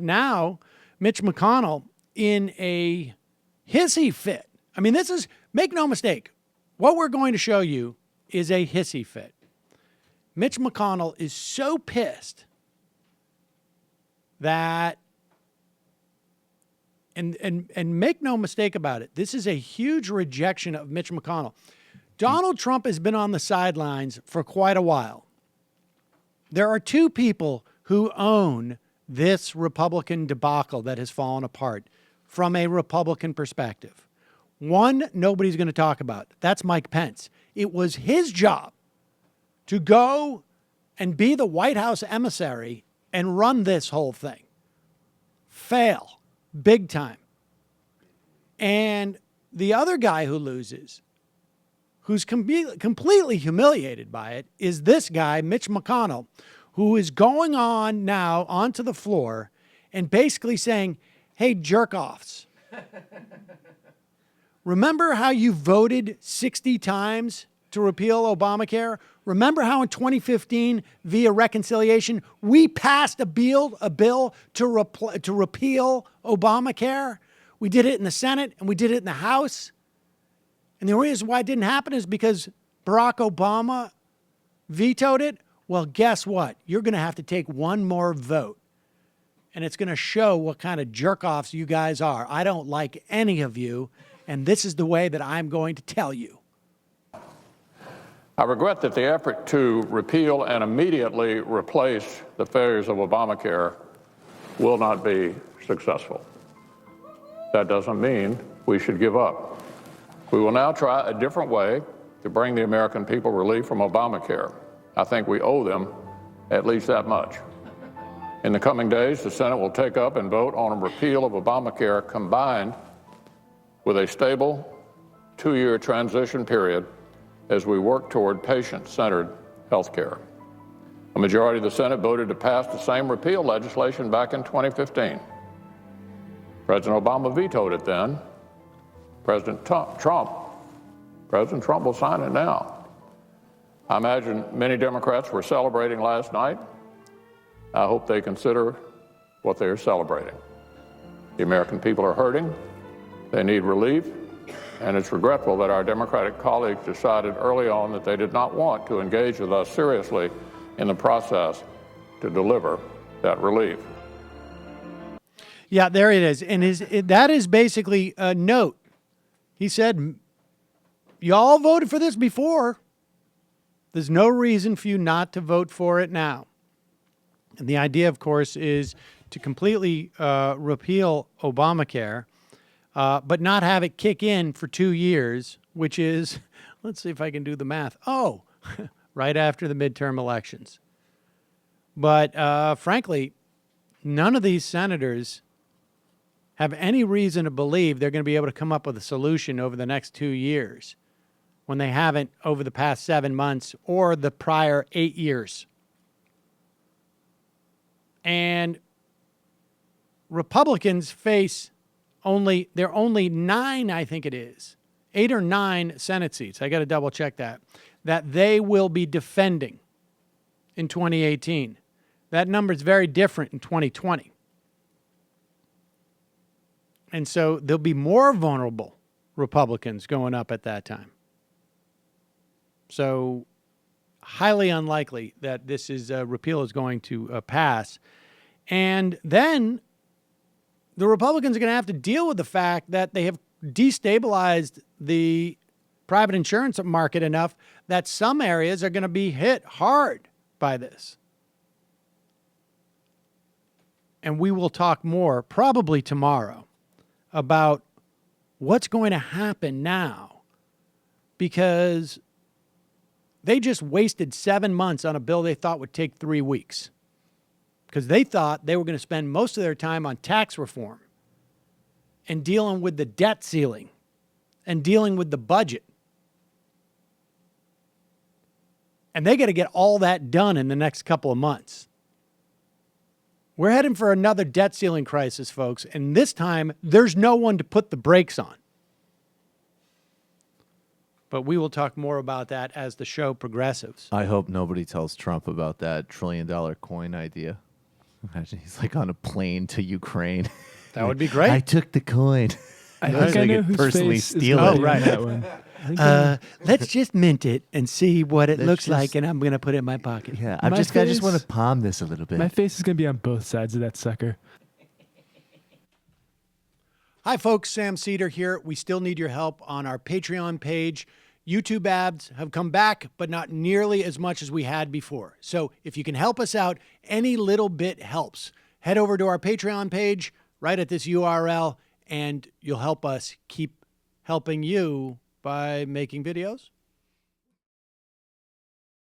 Now, Mitch McConnell in a hissy fit. I mean, this is, make no mistake, what we're going to show you is a hissy fit. Mitch McConnell is so pissed that, and make no mistake about it, this is a huge rejection of Mitch McConnell. Donald Trump has been on the sidelines for quite a while. There are two people who own this Republican debacle that has fallen apart from a Republican perspective. One, nobody's going to talk about. That's Mike Pence. It was his job to go and be the White House emissary and run this whole thing. Fail. Big time. And the other guy who loses, who's completely humiliated by it, is this guy, Mitch McConnell, who is going on now onto the floor and basically saying, hey, jerk-offs. Remember how you voted 60 times to repeal Obamacare? Remember how in 2015, via reconciliation, we passed a bill to repeal Obamacare? We did it in the Senate and we did it in the House. And the reason why it didn't happen is because Barack Obama vetoed it. Well, guess what? You're going to have to take one more vote. And it's going to show what kind of jerk-offs you guys are. I don't like any of you. And this is the way that I'm going to tell you. I regret that the effort to repeal and immediately replace the failures of Obamacare will not be successful. That doesn't mean we should give up. We will now try a different way to bring the American people relief from Obamacare. I think we owe them at least that much. In the coming days, the Senate will take up and vote on a repeal of Obamacare combined with a stable 2-year transition period as we work toward patient-centered health care. A majority of the Senate voted to pass the same repeal legislation back in 2015. President Obama vetoed it then. President Trump will sign it now. I imagine many Democrats were celebrating last night. I hope they consider what they are celebrating. The American people are hurting. They need relief. And it's regretful that our Democratic colleagues decided early on that they did not want to engage with us seriously in the process to deliver that relief. Yeah, there it is. And that is basically a note. He said, y'all voted for this before. There's no reason for you not to vote for it now. And the idea, of course, is to completely repeal Obamacare, but not have it kick in for 2 years, which is, let's see if I can do the math. Oh, right after the midterm elections. But frankly, none of these senators have any reason to believe they're going to be able to come up with a solution over the next 2 years when they haven't over the past 7 months or the prior 8 years. And Republicans face only 9, I think it is, 8 or 9 Senate seats. I got to double check that they will be defending in 2018. That number is very different in 2020. And so there'll be more vulnerable Republicans going up at that time. So highly unlikely that this is repeal is going to pass. And then the Republicans are going to have to deal with the fact that they have destabilized the private insurance market enough that some areas are going to be hit hard by this. And we will talk more probably tomorrow about what's going to happen now, because they just wasted 7 months on a bill they thought would take 3 weeks, because they thought they were going to spend most of their time on tax reform and dealing with the debt ceiling and dealing with the budget. And they got to get all that done in the next couple of months. We're heading for another debt ceiling crisis, folks, and this time there's no one to put the brakes on. But we will talk more about that as the show progresses. I hope nobody tells Trump about that $1 trillion coin idea. Imagine he's like on a plane to Ukraine. That would be great. I took the coin. I think I know whose personally face steal is it. gonna be on right. that one. I think I Let's just mint it and see what it Let's looks just- like, and I'm going to put it in my pocket. Yeah, I My just face- want to palm this a little bit. my face is gonna be on both sides of that sucker. Hi, folks. Sam Seder here. We still need your help on our Patreon page. YouTube ads have come back, but not nearly as much as we had before. So if you can help us out, any little bit helps. Head over to our Patreon page right at this URL, and you'll help us keep helping you by making videos